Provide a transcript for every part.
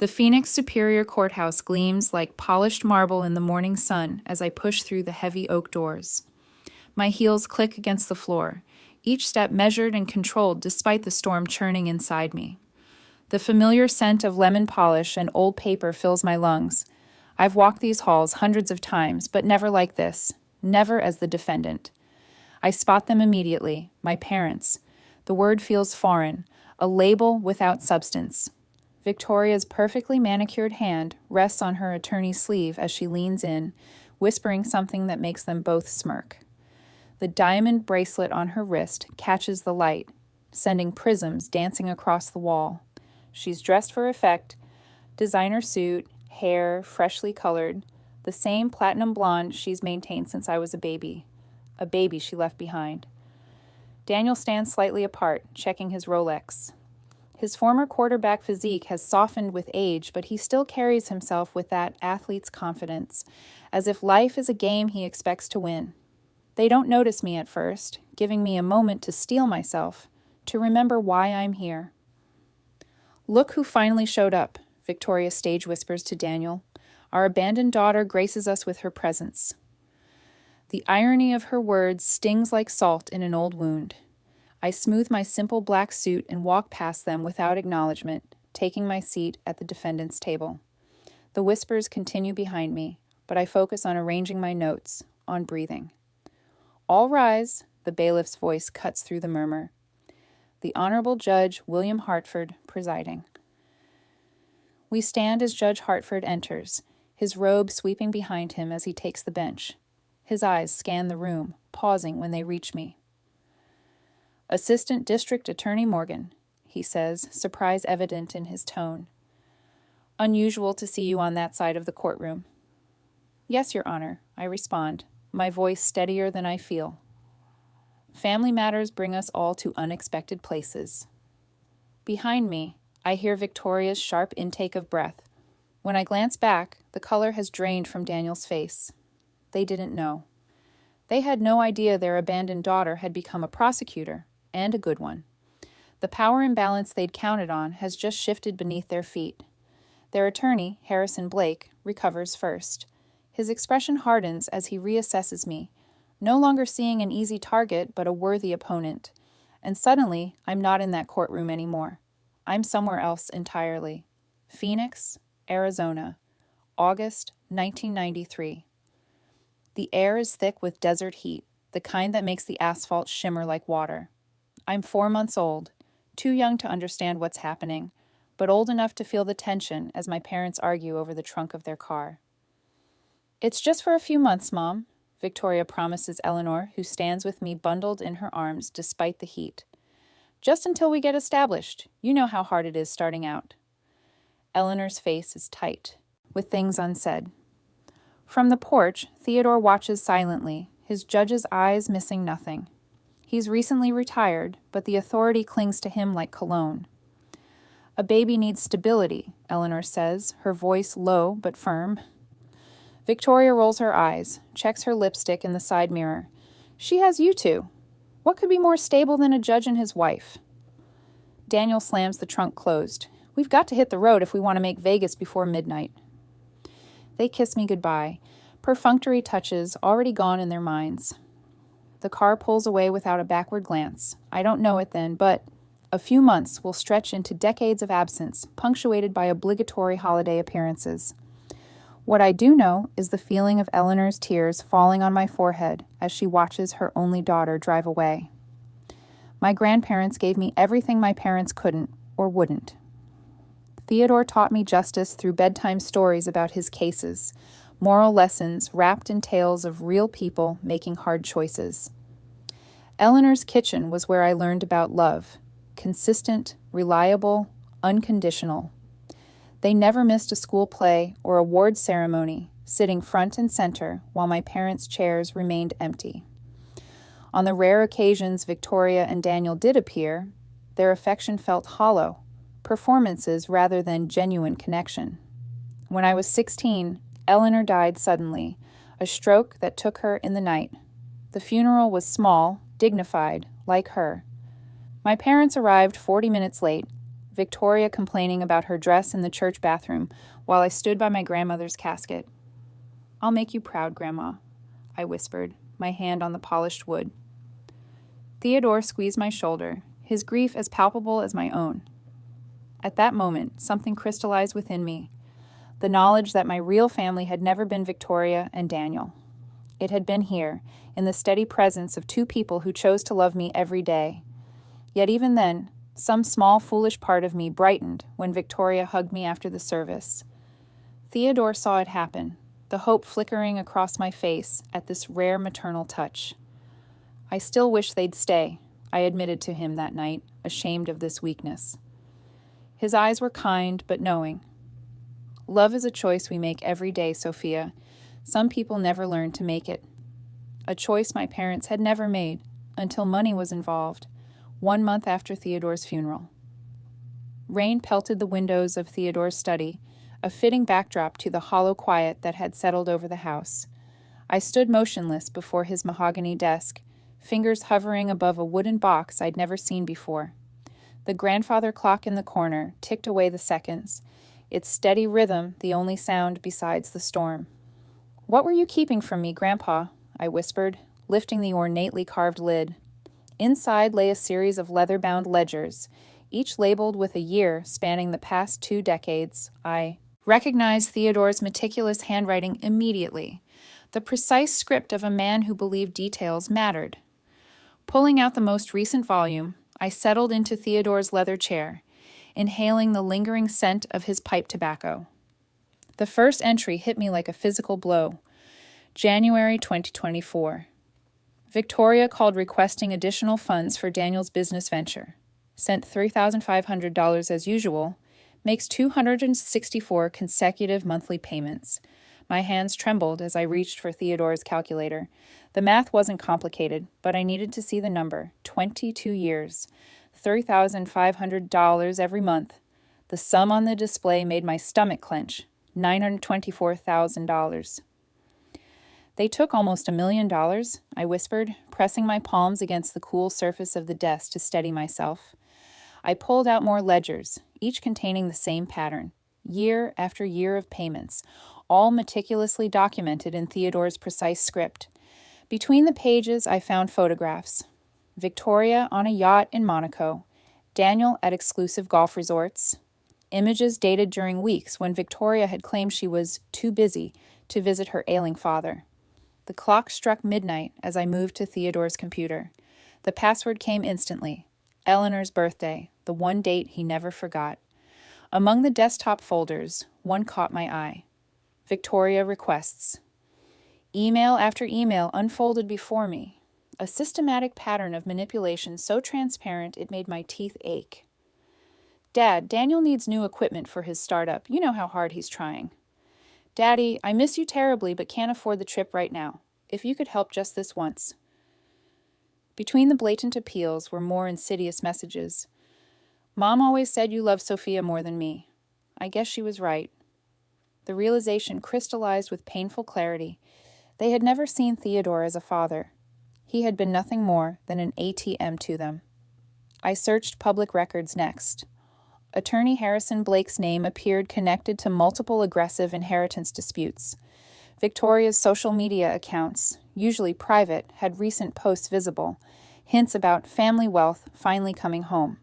The Phoenix Superior Courthouse gleams like polished marble in the morning sun as I push through the heavy oak doors. My heels click against the floor, each step measured and controlled despite the storm churning inside me. The familiar scent of lemon polish and old paper fills my lungs. I've walked these halls hundreds of times, but never like this, never as the defendant. I spot them immediately, my parents. The word feels foreign, a label without substance. Victoria's perfectly manicured hand rests on her attorney's sleeve as she leans in, whispering something that makes them both smirk. The diamond bracelet on her wrist catches the light, sending prisms dancing across the wall. She's dressed for effect, designer suit, hair freshly colored, the same platinum blonde she's maintained since I was a baby she left behind. Daniel stands slightly apart, checking his Rolex. His former quarterback physique has softened with age, but he still carries himself with that athlete's confidence, as if life is a game he expects to win. They don't notice me at first, giving me a moment to steel myself, to remember why I'm here. "Look who finally showed up," Victoria stage whispers to Daniel. "Our abandoned daughter graces us with her presence." The irony of her words stings like salt in an old wound. I smooth my simple black suit and walk past them without acknowledgement, taking my seat at the defendant's table. The whispers continue behind me, but I focus on arranging my notes, on breathing. "All rise," the bailiff's voice cuts through the murmur. The Honorable Judge William Hartford presiding. We stand as Judge Hartford enters, his robe sweeping behind him as he takes the bench. His eyes scan the room, pausing when they reach me. "Assistant District Attorney Morgan," he says, surprise evident in his tone. "Unusual to see you on that side of the courtroom." "Yes, Your Honor," I respond, my voice steadier than I feel. Family matters bring us all to unexpected places. Behind me, I hear Victoria's sharp intake of breath. When I glance back, the color has drained from Daniel's face. They didn't know. They had no idea their abandoned daughter had become a prosecutor, and a good one. The power imbalance they'd counted on has just shifted beneath their feet. Their attorney, Harrison Blake, recovers first. His expression hardens as he reassesses me, no longer seeing an easy target but a worthy opponent. And suddenly, I'm not in that courtroom anymore. I'm somewhere else entirely. Phoenix, Arizona, August 1993. The air is thick with desert heat, the kind that makes the asphalt shimmer like water. I'm 4 months old, too young to understand what's happening, but old enough to feel the tension as my parents argue over the trunk of their car. "It's just for a few months, Mom," Victoria promises Eleanor, who stands with me bundled in her arms despite the heat. "Just until we get established. You know how hard it is starting out." Eleanor's face is tight, with things unsaid. From the porch, Theodore watches silently, his judge's eyes missing nothing. He's recently retired, but the authority clings to him like cologne. "A baby needs stability," Eleanor says, her voice low but firm. Victoria rolls her eyes, checks her lipstick in the side mirror. "She has you two. What could be more stable than a judge and his wife?" Daniel slams the trunk closed. "We've got to hit the road if we want to make Vegas before midnight." They kiss me goodbye, perfunctory touches already gone in their minds. The car pulls away without a backward glance. I don't know it then, but a few months will stretch into decades of absence, punctuated by obligatory holiday appearances. What I do know is the feeling of Eleanor's tears falling on my forehead as she watches her only daughter drive away. My grandparents gave me everything my parents couldn't or wouldn't. Theodore taught me justice through bedtime stories about his cases, moral lessons wrapped in tales of real people making hard choices. Eleanor's kitchen was where I learned about love, consistent, reliable, unconditional. They never missed a school play or award ceremony, sitting front and center while my parents' chairs remained empty. On the rare occasions Victoria and Daniel did appear, their affection felt hollow, performances rather than genuine connection. When I was 16, Eleanor died suddenly, a stroke that took her in the night. The funeral was small, dignified, like her. My parents arrived 40 minutes late, Victoria complaining about her dress in the church bathroom while I stood by my grandmother's casket. "I'll make you proud, Grandma," I whispered, my hand on the polished wood. Theodore squeezed my shoulder, his grief as palpable as my own. At that moment, something crystallized within me, the knowledge that my real family had never been Victoria and Daniel. It had been here, in the steady presence of two people who chose to love me every day. Yet even then, some small foolish part of me brightened when Victoria hugged me after the service. Theodore saw it happen, the hope flickering across my face at this rare maternal touch. "I still wish they'd stay," I admitted to him that night, ashamed of this weakness. His eyes were kind but knowing. "Love is a choice we make every day, Sophia. Some people never learn to make it. A choice my parents had never made, until money was involved, 1 month after Theodore's funeral." Rain pelted the windows of Theodore's study, a fitting backdrop to the hollow quiet that had settled over the house. I stood motionless before his mahogany desk, fingers hovering above a wooden box I'd never seen before. The grandfather clock in the corner ticked away the seconds, its steady rhythm the only sound besides the storm. "What were you keeping from me, Grandpa?" I whispered, lifting the ornately carved lid. Inside lay a series of leather-bound ledgers, each labeled with a year spanning the past 2 decades. I recognized Theodore's meticulous handwriting immediately, the precise script of a man who believed details mattered. Pulling out the most recent volume, I settled into Theodore's leather chair, inhaling the lingering scent of his pipe tobacco. The first entry hit me like a physical blow. January 2024. Victoria called requesting additional funds for Daniel's business venture. Sent $3,500 as usual, makes 264 consecutive monthly payments. My hands trembled as I reached for Theodore's calculator. The math wasn't complicated, but I needed to see the number. 22 years. $3,500 every month. The sum on the display made my stomach clench. $924,000. "They took almost $1 million, I whispered, pressing my palms against the cool surface of the desk to steady myself. I pulled out more ledgers, each containing the same pattern. Year after year of payments, all meticulously documented in Theodore's precise script. Between the pages, I found photographs. Victoria on a yacht in Monaco, Daniel at exclusive golf resorts. Images dated during weeks when Victoria had claimed she was too busy to visit her ailing father. The clock struck midnight as I moved to Theodore's computer. The password came instantly. Eleanor's birthday, the one date he never forgot. Among the desktop folders, one caught my eye. Victoria requests. Email after email unfolded before me, a systematic pattern of manipulation so transparent it made my teeth ache. "Dad, Daniel needs new equipment for his startup. You know how hard he's trying." "Daddy, I miss you terribly but can't afford the trip right now. If you could help just this once." Between the blatant appeals were more insidious messages. "Mom always said you loved Sophia more than me. I guess she was right." The realization crystallized with painful clarity. They had never seen Theodore as a father. He had been nothing more than an ATM to them. I searched public records next. Attorney Harrison Blake's name appeared connected to multiple aggressive inheritance disputes. Victoria's social media accounts, usually private, had recent posts visible, hints about family wealth finally coming home.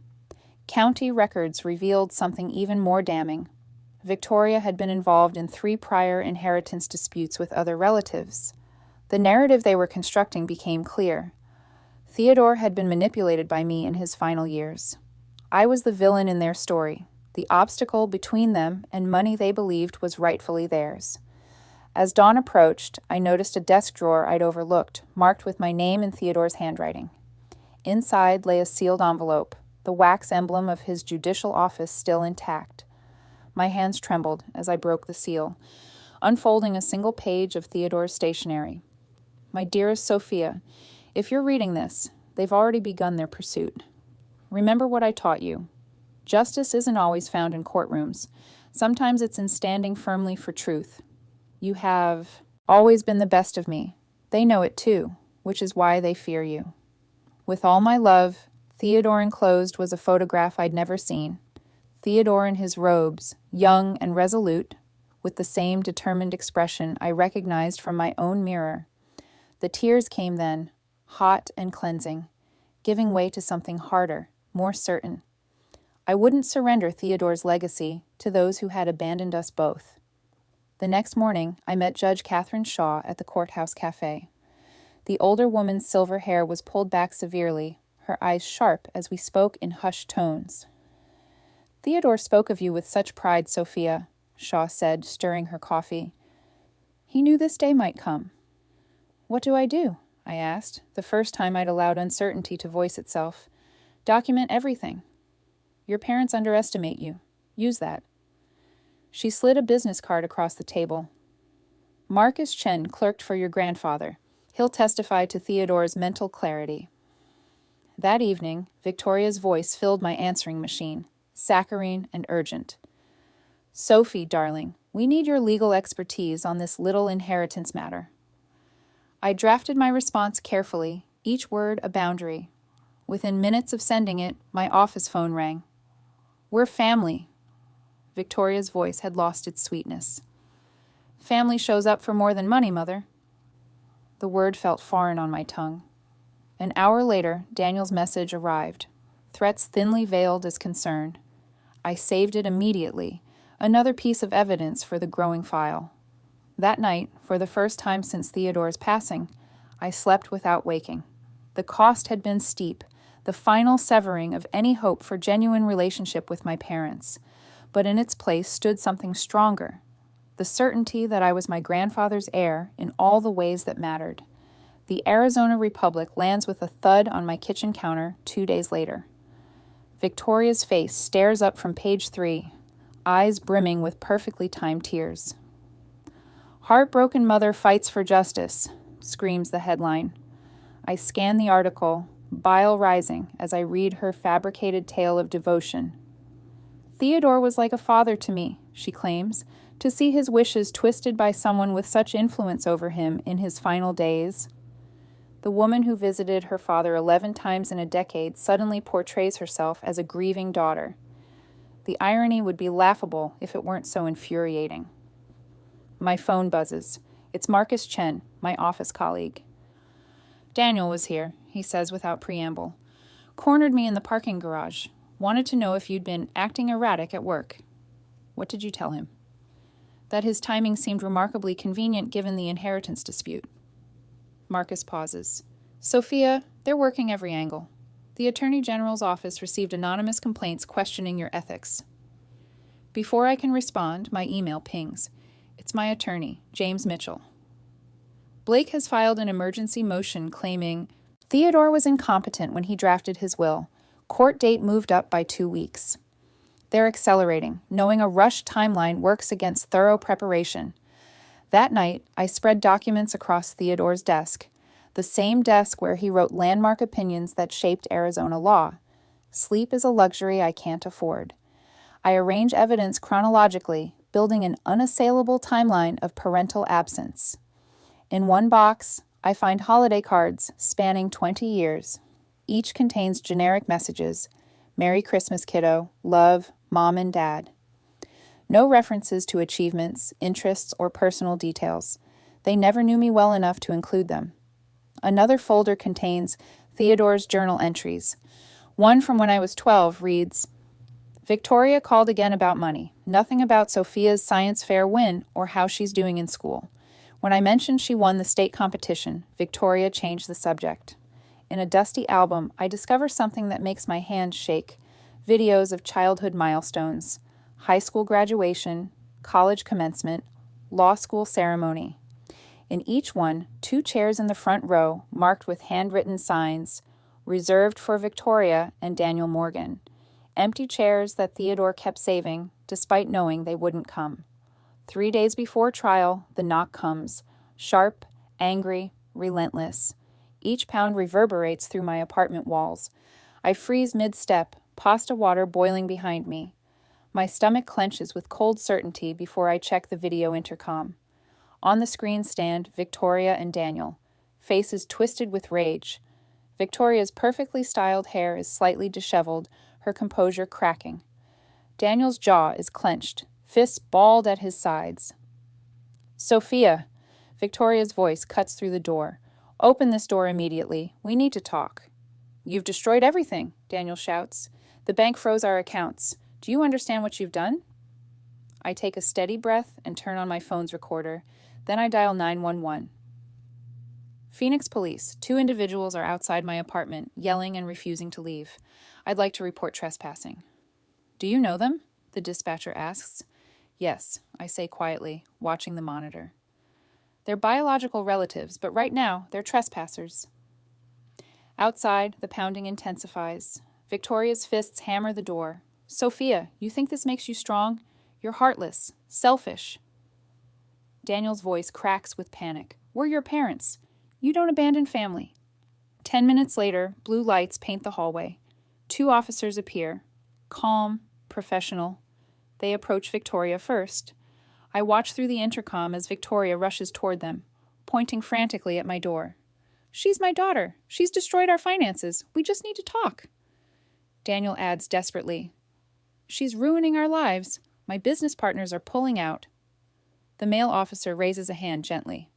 County records revealed something even more damning. Victoria had been involved in 3 prior inheritance disputes with other relatives. The narrative they were constructing became clear. Theodore had been manipulated by me in his final years. I was the villain in their story, the obstacle between them and money they believed was rightfully theirs. As dawn approached, I noticed a desk drawer I'd overlooked, marked with my name in Theodore's handwriting. Inside lay a sealed envelope, the wax emblem of his judicial office still intact. My hands trembled as I broke the seal, unfolding a single page of Theodore's stationery. "My dearest Sophia, if you're reading this, they've already begun their pursuit. Remember what I taught you. Justice isn't always found in courtrooms. Sometimes it's in standing firmly for truth. You have always been the best of me. They know it too, which is why they fear you. With all my love." Theodore enclosed was a photograph I'd never seen. Theodore in his robes, young and resolute, with the same determined expression I recognized from my own mirror. The tears came then, hot and cleansing, giving way to something harder, more certain. I wouldn't surrender Theodore's legacy to those who had abandoned us both. The next morning, I met Judge Catherine Shaw at the courthouse cafe. The older woman's silver hair was pulled back severely, her eyes sharp as we spoke in hushed tones. "Theodore spoke of you with such pride, Sophia," Shaw said, stirring her coffee. "He knew this day might come." "What do I do?" I asked, the first time I'd allowed uncertainty to voice itself. "Document everything. Your parents underestimate you. Use that." She slid a business card across the table. "Marcus Chen clerked for your grandfather. He'll testify to Theodore's mental clarity." That evening, Victoria's voice filled my answering machine, saccharine and urgent. "Sophie, darling, we need your legal expertise on this little inheritance matter." I drafted my response carefully, each word a boundary. Within minutes of sending it, my office phone rang. "We're family." Victoria's voice had lost its sweetness. "Family shows up for more than money, Mother." The word felt foreign on my tongue. An hour later, Daniel's message arrived, threats thinly veiled as concern. I saved it immediately, another piece of evidence for the growing file. That night, for the first time since Theodore's passing, I slept without waking. The cost had been steep, the final severing of any hope for genuine relationship with my parents, but in its place stood something stronger, the certainty that I was my grandfather's heir in all the ways that mattered. The Arizona Republic lands with a thud on my kitchen counter 2 days later. Victoria's face stares up from page 3, eyes brimming with perfectly timed tears. "Heartbroken Mother Fights for Justice," screams the headline. I scan the article, bile rising as I read her fabricated tale of devotion. "Theodore was like a father to me," she claims, "to see his wishes twisted by someone with such influence over him in his final days." The woman who visited her father 11 times in a decade suddenly portrays herself as a grieving daughter. The irony would be laughable if it weren't so infuriating. My phone buzzes. It's Marcus Chen, my office colleague. "Daniel was here," he says without preamble. "Cornered me in the parking garage. Wanted to know if you'd been acting erratic at work." "What did you tell him?" "That his timing seemed remarkably convenient given the inheritance dispute." Marcus pauses. "Sophia, they're working every angle. The Attorney General's office received anonymous complaints questioning your ethics." Before I can respond, my email pings. It's my attorney, James Mitchell. "Blake has filed an emergency motion claiming Theodore was incompetent when he drafted his will. Court date moved up by 2 weeks. They're accelerating, knowing a rushed timeline works against thorough preparation. That night, I spread documents across Theodore's desk, the same desk where he wrote landmark opinions that shaped Arizona law. Sleep is a luxury I can't afford. I arrange evidence chronologically, building an unassailable timeline of parental absence. In one box, I find holiday cards spanning 20 years. Each contains generic messages: "Merry Christmas, kiddo," "Love," "Mom and Dad." No references to achievements, interests, or personal details. They never knew me well enough to include them. Another folder contains Theodore's journal entries. One from when I was 12 reads, "Victoria called again about money. Nothing about Sophia's science fair win or how she's doing in school. When I mentioned she won the state competition, Victoria changed the subject. In a dusty album, I discover something that makes my hands shake. Videos of childhood milestones. High school graduation, college commencement, law school ceremony. In each one, 2 chairs in the front row marked with handwritten signs, reserved for Victoria and Daniel Morgan. Empty chairs that Theodore kept saving, despite knowing they wouldn't come. 3 days before trial, the knock comes, sharp, angry, relentless. Each pound reverberates through my apartment walls. I freeze mid-step, pasta water boiling behind me. My stomach clenches with cold certainty before I check the video intercom. On the screen stand Victoria and Daniel, faces twisted with rage. Victoria's perfectly styled hair is slightly disheveled, her composure cracking. Daniel's jaw is clenched, fists balled at his sides. Sophia, Victoria's voice cuts through the door. Open this door immediately. We need to talk. You've destroyed everything, Daniel shouts. The bank froze our accounts. Do you understand what you've done? I take a steady breath and turn on my phone's recorder. Then I dial 911. Phoenix police. 2 individuals are outside my apartment, yelling and refusing to leave. I'd like to report trespassing. Do you know them? The dispatcher asks. Yes, I say quietly, watching the monitor. They're biological relatives, but right now they're trespassers. Outside, the pounding intensifies. Victoria's fists hammer the door. Sophia, you think this makes you strong? You're heartless, selfish. Daniel's voice cracks with panic. We're your parents. You don't abandon family. 10 minutes later, blue lights paint the hallway. 2 officers appear. Calm, professional. They approach Victoria first. I watch through the intercom as Victoria rushes toward them, pointing frantically at my door. She's my daughter. She's destroyed our finances. We just need to talk. Daniel adds desperately. She's ruining our lives. My business partners are pulling out. The male officer raises a hand gently.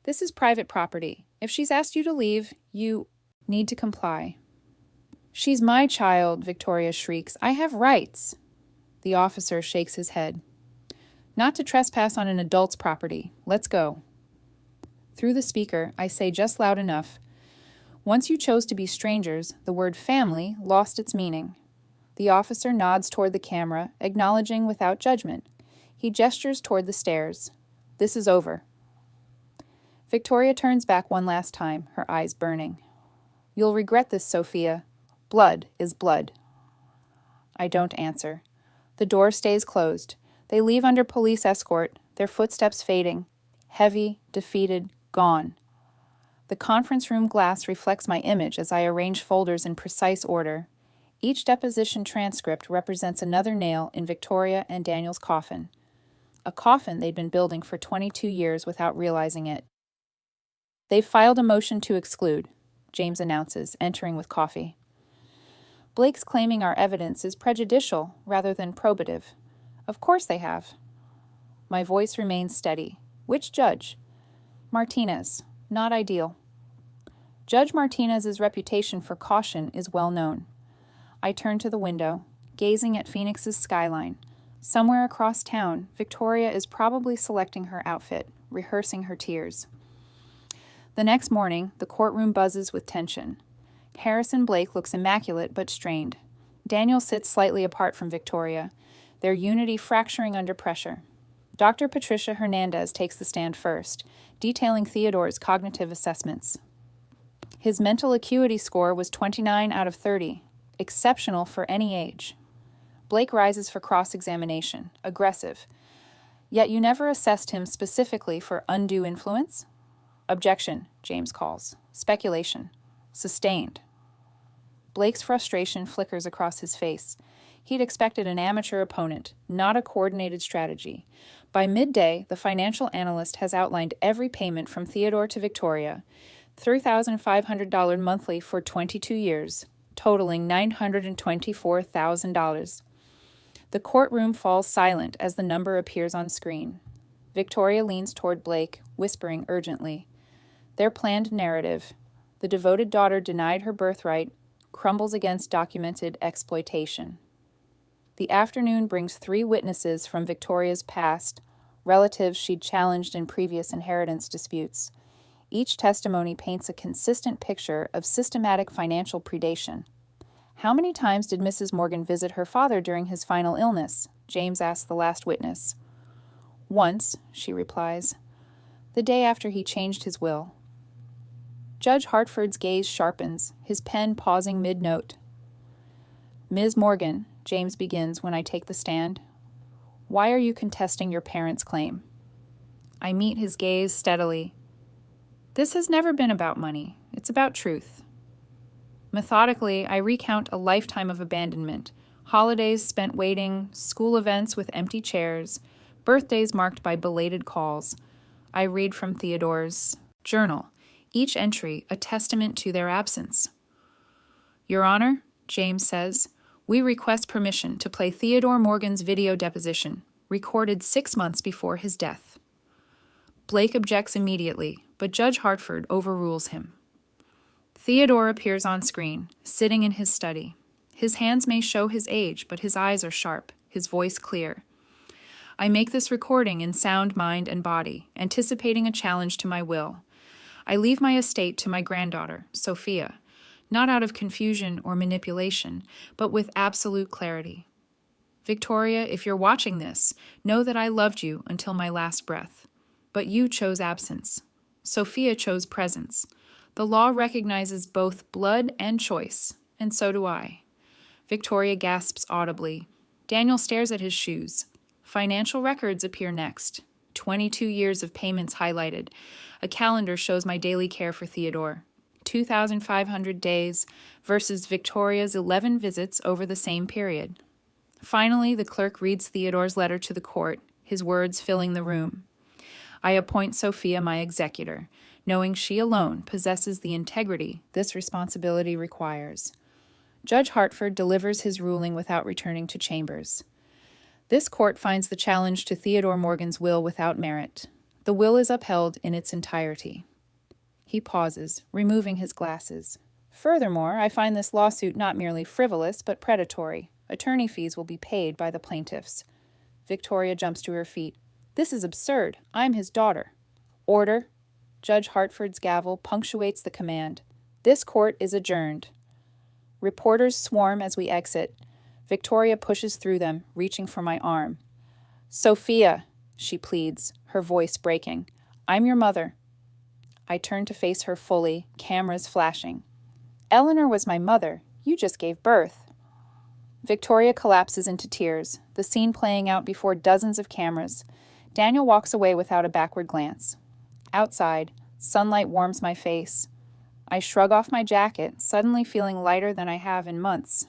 This is private property. If she's asked you to leave, you need to comply. She's my child, Victoria shrieks. I have rights. The officer shakes his head. Not to trespass on an adult's property. Let's go. Through the speaker, I say just loud enough. Once you chose to be strangers, the word family lost its meaning. The officer nods toward the camera, acknowledging without judgment. He gestures toward the stairs. This is over. Victoria turns back one last time, her eyes burning. You'll regret this, Sophia. Blood is blood. I don't answer. The door stays closed. They leave under police escort, their footsteps fading. Heavy, defeated, gone. The conference room glass reflects my image as I arrange folders in precise order. Each deposition transcript represents another nail in Victoria and Daniel's coffin. A coffin they'd been building for 22 years without realizing it. They've filed a motion to exclude, James announces, entering with coffee. Blake's claiming our evidence is prejudicial rather than probative. Of course they have. My voice remains steady. Which judge? Martinez. Not ideal. Judge Martinez's reputation for caution is well known. I turn to the window, gazing at Phoenix's skyline. Somewhere across town, Victoria is probably selecting her outfit, rehearsing her tears. The next morning, the courtroom buzzes with tension. Harrison Blake looks immaculate but strained. Daniel sits slightly apart from Victoria, their unity fracturing under pressure. Dr. Patricia Hernandez takes the stand first, detailing Theodore's cognitive assessments. His mental acuity score was 29 out of 30, exceptional for any age. Blake rises for cross-examination, aggressive. Yet you never assessed him specifically for undue influence? Objection, James calls. Speculation. Sustained. Blake's frustration flickers across his face. He'd expected an amateur opponent, not a coordinated strategy. By midday, the financial analyst has outlined every payment from Theodore to Victoria, $3,500 monthly for 22 years, totaling $924,000. The courtroom falls silent as the number appears on screen. Victoria leans toward Blake, whispering urgently. Their planned narrative, the devoted daughter denied her birthright, crumbles against documented exploitation. The afternoon brings 3 witnesses from Victoria's past, relatives she'd challenged in previous inheritance disputes. Each testimony paints a consistent picture of systematic financial predation. How many times did Mrs. Morgan visit her father during his final illness? James asked the last witness. Once, she replies. The day after he changed his will. Judge Hartford's gaze sharpens, his pen pausing mid-note. Ms. Morgan, James begins when I take the stand. Why are you contesting your parents' claim? I meet his gaze steadily. This has never been about money. It's about truth. Methodically, I recount a lifetime of abandonment, holidays spent waiting, school events with empty chairs, birthdays marked by belated calls. I read from Theodore's journal, each entry a testament to their absence. Your Honor, James says, We request permission to play Theodore Morgan's video deposition, recorded 6 months before his death. Blake objects immediately, but Judge Hartford overrules him. Theodore appears on screen, sitting in his study. His hands may show his age, but his eyes are sharp, his voice clear. I make this recording in sound mind and body, anticipating a challenge to my will. I leave my estate to my granddaughter, Sophia, not out of confusion or manipulation, but with absolute clarity. Victoria, if you're watching this, know that I loved you until my last breath. But you chose absence. Sophia chose presence. The law recognizes both blood and choice, and so do I. Victoria gasps audibly. Daniel stares at his shoes. Financial records appear next. 22 years of payments highlighted. A calendar shows my daily care for Theodore. 2,500 days versus Victoria's 11 visits over the same period. Finally, the clerk reads Theodore's letter to the court, his words filling the room. I appoint Sophia my executor, knowing she alone possesses the integrity this responsibility requires. Judge Hartford delivers his ruling without returning to chambers. This court finds the challenge to Theodore Morgan's will without merit. The will is upheld in its entirety. He pauses, removing his glasses. Furthermore, I find this lawsuit not merely frivolous, but predatory. Attorney fees will be paid by the plaintiffs. Victoria jumps to her feet. This is absurd. I'm his daughter. Order. Judge Hartford's gavel punctuates the command. This court is adjourned. Reporters swarm as we exit. Victoria pushes through them, reaching for my arm. Sophia, she pleads, her voice breaking. I'm your mother. I turn to face her fully, cameras flashing. Eleanor was my mother. You just gave birth. Victoria collapses into tears, the scene playing out before dozens of cameras. Daniel walks away without a backward glance. Outside, sunlight warms my face. I shrug off my jacket, suddenly feeling lighter than I have in months.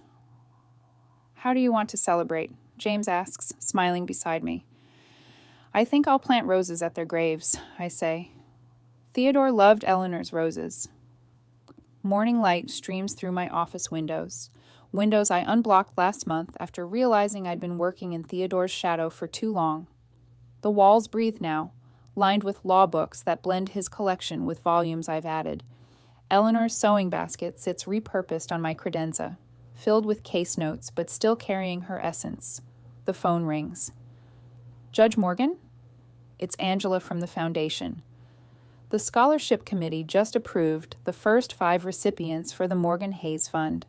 How do you want to celebrate? James asks, smiling beside me. I think I'll plant roses at their graves, I say. Theodore loved Eleanor's roses. Morning light streams through my office windows I unblocked last month after realizing I'd been working in Theodore's shadow for too long. The walls breathe now, lined with law books that blend his collection with volumes I've added. Eleanor's sewing basket sits repurposed on my credenza, filled with case notes but still carrying her essence. The phone rings. Judge Morgan? It's Angela from the Foundation. The Scholarship Committee just approved the first 5 recipients for the Morgan Hayes Fund.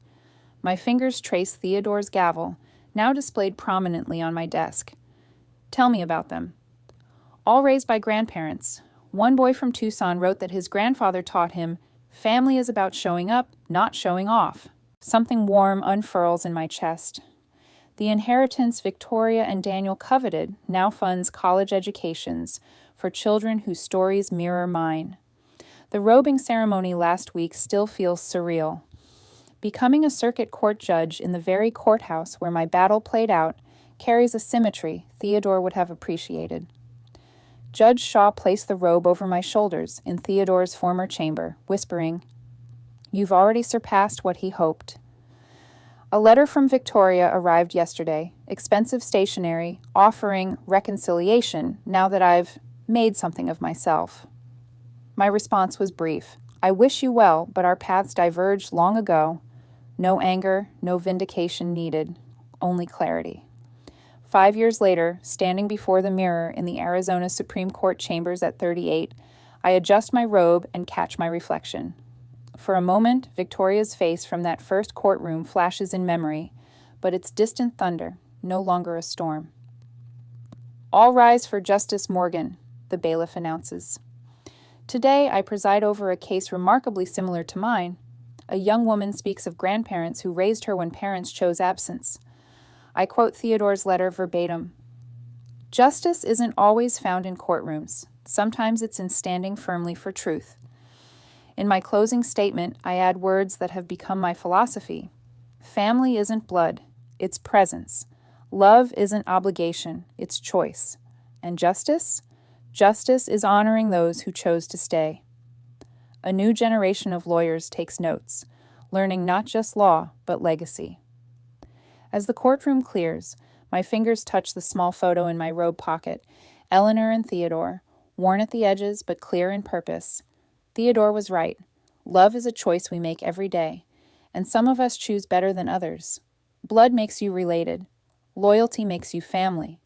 My fingers trace Theodore's gavel, now displayed prominently on my desk. Tell me about them. All raised by grandparents. One boy from Tucson wrote that his grandfather taught him, family is about showing up, not showing off. Something warm unfurls in my chest. The inheritance Victoria and Daniel coveted now funds college educations for children whose stories mirror mine. The robing ceremony last week still feels surreal. Becoming a circuit court judge in the very courthouse where my battle played out carries a symmetry Theodore would have appreciated. Judge Shaw placed the robe over my shoulders in Theodore's former chamber, whispering, "You've already surpassed what he hoped." A letter from Victoria arrived yesterday, expensive stationery, offering reconciliation now that I've made something of myself. My response was brief. I wish you well, but our paths diverged long ago. No anger, no vindication needed, only clarity. 5 years later, standing before the mirror in the Arizona Supreme Court chambers at 38, I adjust my robe and catch my reflection. For a moment, Victoria's face from that first courtroom flashes in memory, but it's distant thunder, no longer a storm. All rise for Justice Morgan, the bailiff announces. Today, I preside over a case remarkably similar to mine. A young woman speaks of grandparents who raised her when parents chose absence. I quote Theodore's letter verbatim. Justice isn't always found in courtrooms. Sometimes it's in standing firmly for truth. In my closing statement, I add words that have become my philosophy. Family isn't blood, it's presence. Love isn't obligation, it's choice. And justice? Justice is honoring those who chose to stay. A new generation of lawyers takes notes, learning not just law, but legacy. As the courtroom clears, my fingers touch the small photo in my robe pocket, Eleanor and Theodore, worn at the edges but clear in purpose. Theodore was right. Love is a choice we make every day, and some of us choose better than others. Blood makes you related. Loyalty makes you family.